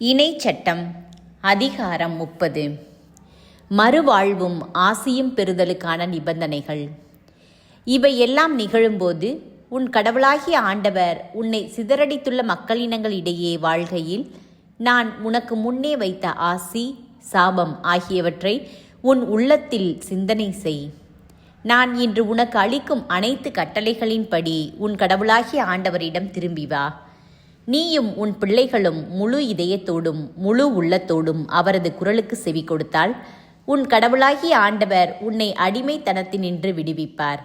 இணைச்சட்டம் அதிகாரம் 30. மறுவாழ்வும் ஆசியும் பெறுதலுக்கான நிபந்தனைகள். இவையெல்லாம் நிகழும்போது உன் கடவுளாகிய ஆண்டவர் உன்னை சிதறடித்துள்ள மக்களினங்களிடையே வாழ்கையில் நான் உனக்கு முன்னே வைத்த ஆசி சாபம் ஆகியவற்றை உன் உள்ளத்தில் சிந்தனை செய். நான் இன்று உனக்கு அளிக்கும் அனைத்து கட்டளைகளின்படி உன் கடவுளாகிய ஆண்டவரிடம் திரும்பி வா. நீயும் உன் பிள்ளைகளும் முழு இதயத்தோடும் முழு உள்ளத்தோடும் அவரது குரலுக்கு செவி கொடுத்தால் உன் கடவுளாகிய ஆண்டவர் உன்னை அடிமைத்தனத்தினின்று விடுவிப்பார்.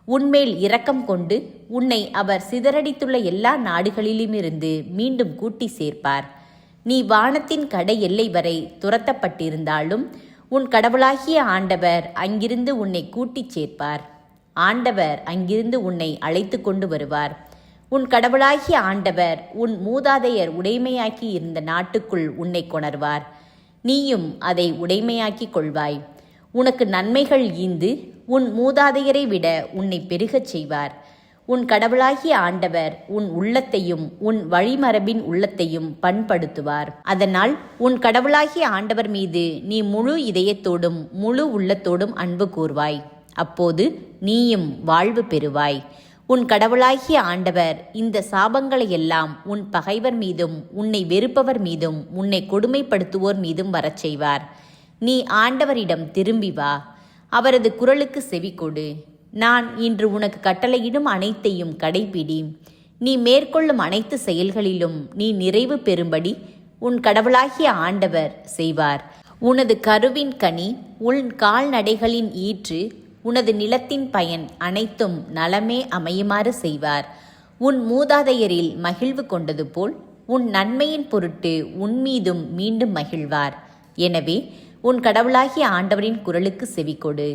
உன்மேல் இரக்கம் கொண்டு உன்னை அவர் சிதறடித்துள்ள எல்லா நாடுகளிலுமிருந்து மீண்டும் கூட்டி சேர்ப்பார். நீ வானத்தின் கடை எல்லை வரை துரத்தப்பட்டிருந்தாலும் உன் கடவுளாகிய ஆண்டவர் அங்கிருந்து உன்னை கூட்டிச் சேர்ப்பார். ஆண்டவர் அங்கிருந்து உன்னை அழைத்து கொண்டு வருவார். உன் கடவுளாகிய ஆண்டவர் உன் மூதாதையர் உடைமையாக்கி இருந்த நாட்டுக்குள் உன்னை கொணர்வார். நீயும் அதை உடைமையாக்கிக் கொள்வாய். உனக்கு நன்மைகள் ஈந்து உன் மூதாதையரை விட உன்னை பெருகச் செய்வார். உன் கடவுளாகிய ஆண்டவர் உன் உள்ளத்தையும் உன் வழிமரபின் உள்ளத்தையும் பண்படுத்துவார். அதனால் உன் கடவுளாகிய ஆண்டவர் மீது நீ முழு இதயத்தோடும் முழு உள்ளத்தோடும் அன்பு கூர்வாய். அப்போது நீயும் வாழ்வு பெறுவாய். உன் கடவுளாகிய ஆண்டவர் இந்த சாபங்களையெல்லாம் உன் பகைவர் மீதும் உன்னை வெறுப்பவர் மீதும் உன்னை கொடுமைப்படுத்துவோர் மீதும் வரச் செய்வார். நீ ஆண்டவரிடம் திரும்பி வா. அவரது குரலுக்கு செவி கொடு. நான் இன்று உனக்கு கட்டளையிடும் அனைத்தையும் கடைபிடி. நீ மேற்கொள்ளும் அனைத்து செயல்களிலும் நீ நிறைவு பெறும்படி உன் கடவுளாகிய ஆண்டவர் செய்வார். உனது கருவின் கனி உன் கால்நடைகளின் ஈற்று உனது நிலத்தின் பயன் அனைத்தும் நலமே அமையுமாறு செய்வார். உன் மூதாதையரில் மகிழ்வு கொண்டது போல் உன் நன்மையின் பொருட்டு உன்மீதும் மீண்டும் மகிழ்வார். எனவே உன் கடவுளாகிய ஆண்டவரின் குரலுக்கு செவிகொடு.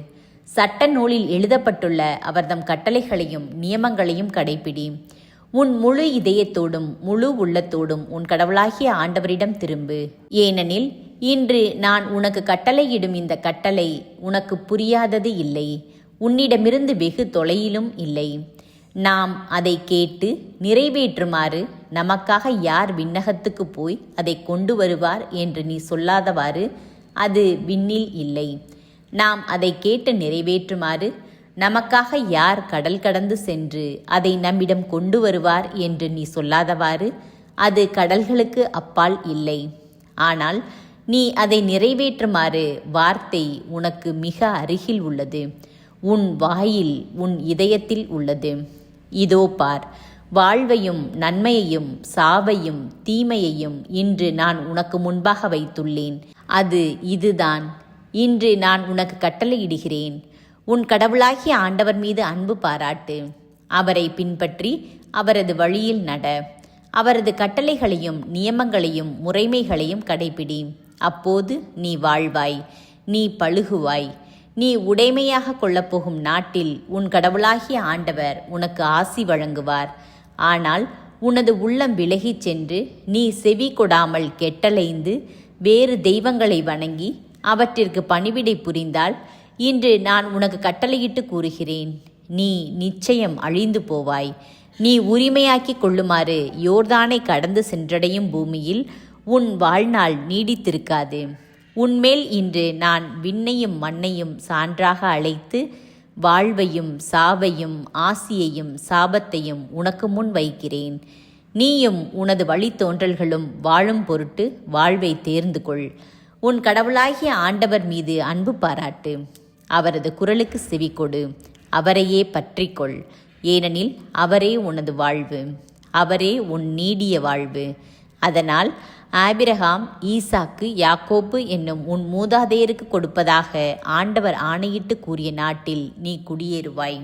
சட்ட நூலில் எழுதப்பட்டுள்ள அவர்தம் கட்டளைகளையும் நியமங்களையும் கடைபிடி. உன் முழு இதயத்தோடும் முழு உள்ளத்தோடும் உன் கடவுளாகிய ஆண்டவரிடம் திரும்பு. ஏனெனில் இன்று நான் உனக்கு கட்டளையிடும் இந்த கட்டளை உனக்கு புரியாதது இல்லை, உன்னிடமிருந்து வெகு தொலையிலும் இல்லை. நாம் அதை கேட்டு நிறைவேற்றுமாறு நமக்காக யார் விண்ணகத்துக்கு போய் அதை கொண்டு வருவார் என்று நீ சொல்லாதவாறு அது விண்ணில் இல்லை. நாம் அதை கேட்டு நிறைவேற்றுமாறு நமக்காக யார் கடல் கடந்து சென்று அதை நம்மிடம் கொண்டு வருவார் என்று நீ சொல்லாதவாறு அது கடல்களுக்கு அப்பால் இல்லை. ஆனால் நீ அதை நிறைவேற்றுமாறு வார்த்தை உனக்கு மிக அருகில் உள்ளது, உன் வாயில் உன் இதயத்தில் உள்ளது. இதோ பார், வாழ்வையும் நன்மையையும் சாவையும் தீமையையும் இன்று நான் உனக்கு முன்பாக வைத்துள்ளேன். அது இதுதான். இன்று நான் உனக்கு கட்டளையிடுகிறேன். உன் கடவுளாகிய ஆண்டவர் மீது அன்பு பாராட்டு. அவரை பின்பற்றி அவரது வழியில் நட. அவரது கட்டளைகளையும் நியமங்களையும் முறைமைகளையும் கடைபிடி. அப்போது நீ வாழ்வாய், நீ பழுகுவாய். நீ உடைமையாக கொள்ளப்போகும் நாட்டில் உன் கடவுளாகிய ஆண்டவர் உனக்கு ஆசி வழங்குவார். ஆனால் உனது உள்ளம் விலகிச் சென்று நீ செவி கொடாமல் கெட்டலைந்து வேறு தெய்வங்களை வணங்கி அவற்றிற்கு பணிவிடை புரிந்தால் இன்று நான் உனக்கு கட்டளையிட்டு கூறுகிறேன், நீ நிச்சயம் அழிந்து போவாய். நீ உரிமையாக்கிக் கொள்ளுமாறு யோர்தானை கடந்து சென்றடையும் பூமியில் உன் வாழ்நாள் நீடித்திருக்காது. உன்மேல் இன்று நான் விண்ணையும் மண்ணையும் சான்றாக அழைத்து வாழ்வையும் சாவையும் ஆசியையும் சாபத்தையும் உனக்கு முன் வைக்கிறேன். நீயும் உனது வழித்தோன்றல்களும் வாழும் பொருட்டு வாழ்வை தேர்ந்து கொள். உன் கடவுளாகிய ஆண்டவர் மீது அன்பு பாராட்டு. அவரது குரலுக்கு செவிகொடு. அவரையே பற்றிக்கொள். ஏனெனில் அவரே உனது வாழ்வு, அவரே உன் நீடிய வாழ்வு. அதனால் ஆபிரகாம் ஈசாக்கு யாக்கோப்பு என்னும் உன் மூதாதையருக்கு கொடுப்பதாக ஆண்டவர் ஆணையிட்டு கூறிய நாட்டில் நீ குடியேறுவாய்.